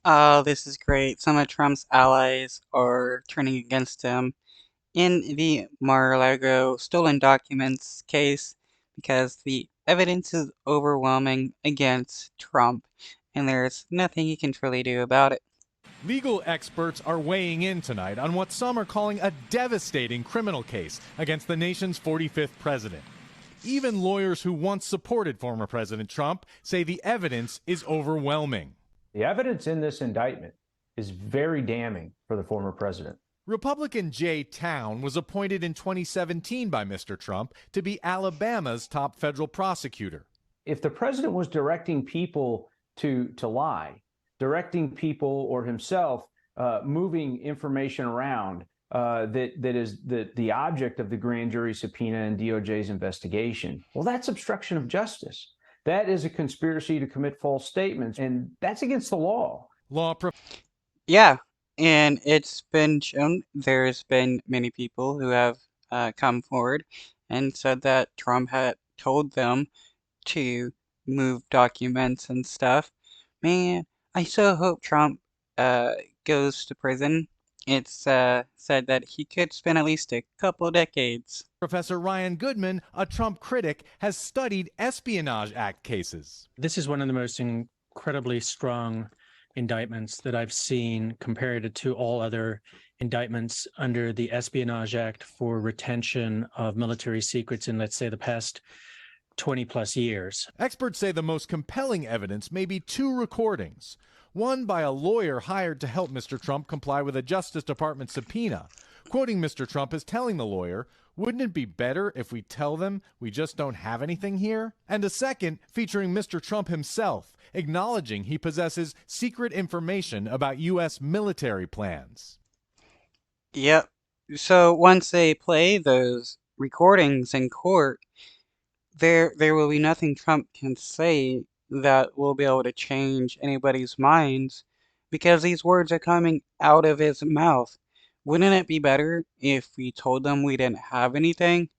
Oh, this is great. Some of Trump's allies are turning against him in the Mar-a-Lago stolen documents case because the evidence is overwhelming against Trump, and there's nothing he can truly do about it. Legal experts are weighing in tonight on what some are calling a devastating criminal case against the nation's 45th president. Even lawyers who once supported former President Trump say the evidence is overwhelming. The evidence in this indictment is very damning for the former president. Republican Jay Town was appointed in 2017 by Mr. Trump to be Alabama's top federal prosecutor. If the president was directing people to lie, directing people or himself moving information around that is the object of the grand jury subpoena and DOJ's investigation, well, that's obstruction of justice. That is a conspiracy to commit false statements, and that's against the law. Yeah, and it's been shown there's been many people who have come forward and said that Trump had told them to move documents and stuff. Man, I so hope Trump uh, goes to prison. It's said that he could spend at least a couple decades. Professor Ryan Goodman, a Trump critic, has studied Espionage Act cases. This is one of the most incredibly strong indictments that I've seen compared to all other indictments under the Espionage Act for retention of military secrets in, let's say, the past 20 plus years. Experts say the most compelling evidence may be two recordings. One by a lawyer hired to help Mr. Trump comply with a Justice Department subpoena. Quoting Mr. Trump as telling the lawyer, "Wouldn't it be better if we tell them we just don't have anything here?" And a second featuring Mr. Trump himself, acknowledging he possesses secret information about U.S. military plans. Yep. So once they play those recordings in court, there will be nothing Trump can say that will be able to change anybody's minds because these words are coming out of his mouth. Wouldn't it be better if we told them we didn't have anything?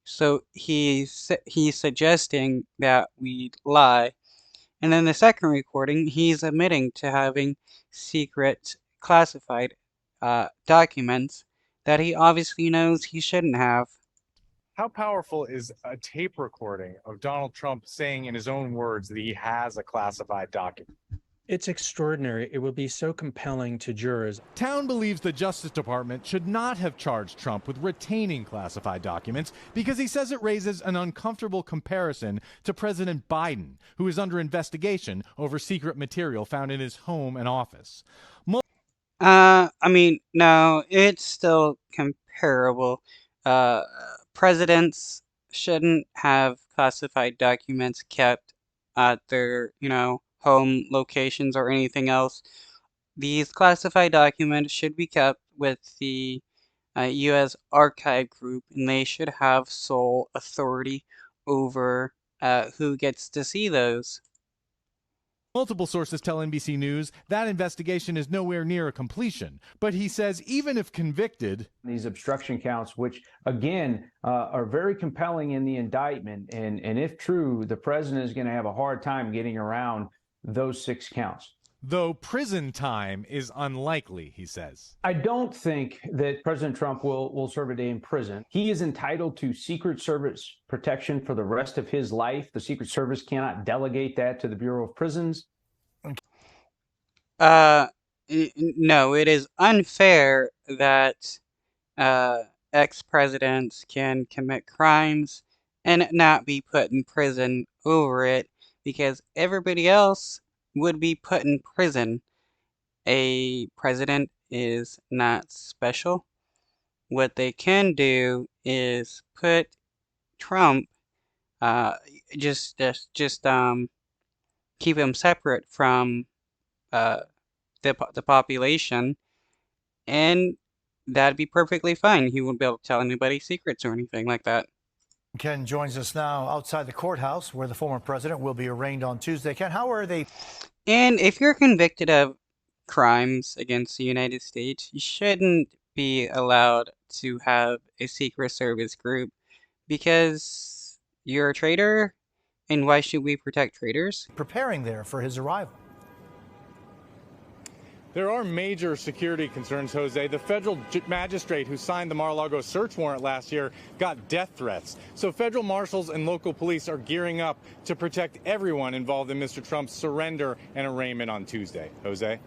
So he's suggesting that we lie. And then the second recording, he's admitting to having secret classified documents that he obviously knows he shouldn't have. How powerful is a tape recording of Donald Trump saying in his own words that he has a classified document? It's extraordinary. It will be so compelling to jurors. Town believes the Justice Department should not have charged Trump with retaining classified documents because he says it raises an uncomfortable comparison to President Biden, who is under investigation over secret material found in his home and office. I mean, no, it's still comparable. Uh, Presidents shouldn't have classified documents kept at their, home locations or anything else. These classified documents should be kept with the U.S. Archive Group, and they should have sole authority over who gets to see those. Multiple sources tell NBC News that investigation is nowhere near a completion, but he says even if convicted, these obstruction counts, which again are very compelling in the indictment, and if true, the president is going to have a hard time getting around those 6 counts. Though prison time is unlikely, he says. I don't think that President Trump will serve a day in prison. He is entitled to Secret Service protection for the rest of his life. The Secret Service cannot delegate that to the Bureau of Prisons. No, it is unfair that ex-presidents can commit crimes and not be put in prison over it because everybody else would be put in prison. A president is not special. What they can do is put Trump, uh, just keep him separate from uh the population, and that'd be perfectly fine. He wouldn't be able to tell anybody secrets or anything like that. Ken joins us now outside the courthouse where the former president will be arraigned on Tuesday. Ken, how are they? And if you're convicted of crimes against the United States, you shouldn't be allowed to have a Secret Service group because you're a traitor, and why should we protect traitors? Preparing there for his arrival? There are major security concerns, Jose. The federal magistrate who signed the Mar-a-Lago search warrant last year got death threats. So federal marshals and local police are gearing up to protect everyone involved in Mr. Trump's surrender and arraignment on Tuesday. Jose?